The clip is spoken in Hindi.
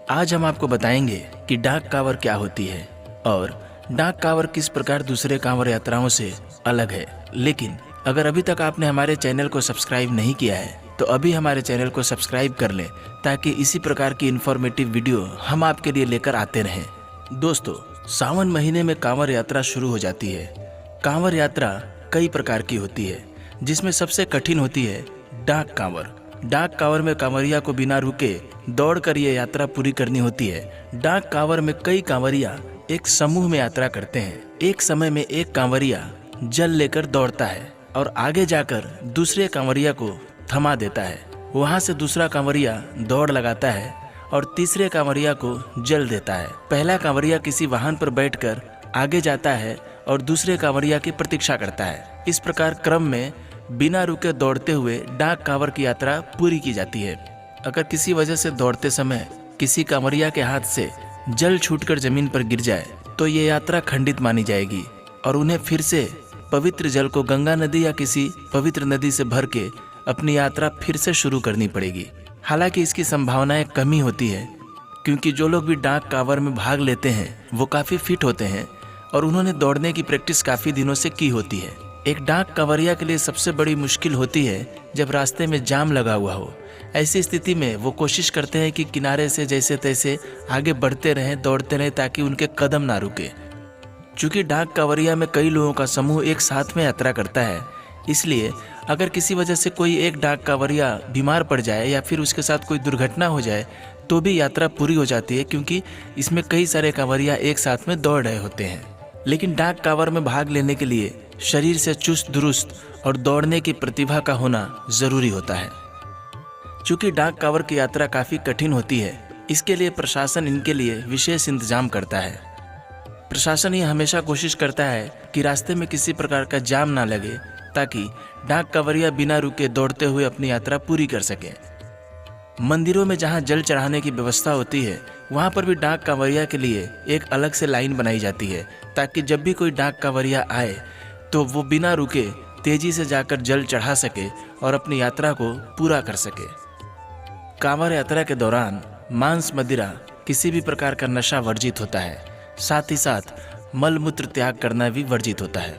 आज हम आपको बताएंगे कि डाक कांवर क्या होती है और डाक कांवर किस प्रकार दूसरे कांवर यात्राओं से अलग है। लेकिन अगर अभी तक आपने हमारे चैनल को सब्सक्राइब नहीं किया है तो अभी हमारे चैनल को सब्सक्राइब कर लें ताकि इसी प्रकार की इन्फॉर्मेटिव वीडियो हम आपके लिए लेकर आते रहें। दोस्तों, सावन महीने में कांवर यात्रा शुरू हो जाती है। कांवर यात्रा कई प्रकार की होती है जिसमें सबसे कठिन होती है डाक कांवर। डाक कांवर में कांवरिया को बिना रुके दौड़कर ये यात्रा पूरी करनी होती है। डाक कांवर में कई कांवरिया एक समूह में यात्रा करते हैं। एक समय में एक कांवरिया जल लेकर दौड़ता है और आगे जाकर दूसरे कांवरिया को थमा देता है। वहां से दूसरा कांवरिया दौड़ लगाता है और तीसरे कांवरिया को जल देता है। पहला कांवरिया किसी वाहन पर बैठकर आगे जाता है और दूसरे कांवरिया की प्रतीक्षा करता है। इस प्रकार क्रम में बिना रुके दौड़ते हुए डाक कांवर की यात्रा पूरी की जाती है। अगर किसी वजह से दौड़ते समय किसी कांवरिया के हाथ से जल छूटकर जमीन पर गिर जाए तो ये यात्रा खंडित मानी जाएगी और उन्हें फिर से पवित्र जल को गंगा नदी या किसी पवित्र नदी से भर के अपनी यात्रा फिर से शुरू करनी पड़ेगी। हालांकि इसकी संभावनाएं कमी होती है क्योंकि जो लोग भी डाक कांवर में भाग लेते हैं वो काफ़ी फिट होते हैं और उन्होंने दौड़ने की प्रैक्टिस काफ़ी दिनों से की होती है। एक डाक कांवरिया के लिए सबसे बड़ी मुश्किल होती है जब रास्ते में जाम लगा हुआ हो। ऐसी स्थिति में वो कोशिश करते हैं कि किनारे से जैसे तैसे आगे बढ़ते रहें, दौड़ते रहें ताकि उनके कदम ना रुके। चूँकि डाक कांवरिया में कई लोगों का समूह एक साथ में यात्रा करता है, इसलिए अगर किसी वजह से कोई एक डाक कांवरिया बीमार पड़ जाए या फिर उसके साथ कोई दुर्घटना हो जाए तो भी यात्रा पूरी हो जाती है, क्योंकि इसमें कई सारे कांवरिया एक साथ में दौड़ रहे होते हैं। लेकिन डाक कांवर में भाग लेने के लिए शरीर से चुस्त दुरुस्त और दौड़ने की प्रतिभा का होना जरूरी होता है। चूँकि डाक कांवर की यात्रा काफ़ी कठिन होती है, इसके लिए प्रशासन इनके लिए विशेष इंतजाम करता है। प्रशासन ये हमेशा कोशिश करता है कि रास्ते में किसी प्रकार का जाम ना लगे ताकि डाक कांवरिया बिना रुके दौड़ते हुए अपनी यात्रा पूरी कर सकें। मंदिरों में जहां जल चढ़ाने की व्यवस्था होती है वहां पर भी डाक कांवरिया के लिए एक अलग से लाइन बनाई जाती है ताकि जब भी कोई डाक कांवरिया आए तो वो बिना रुके तेजी से जाकर जल चढ़ा सके और अपनी यात्रा को पूरा कर सके। कांवर यात्रा के दौरान मांस मदिरा किसी भी प्रकार का नशा वर्जित होता है, साथ ही साथ मल मूत्र त्याग करना भी वर्जित होता है।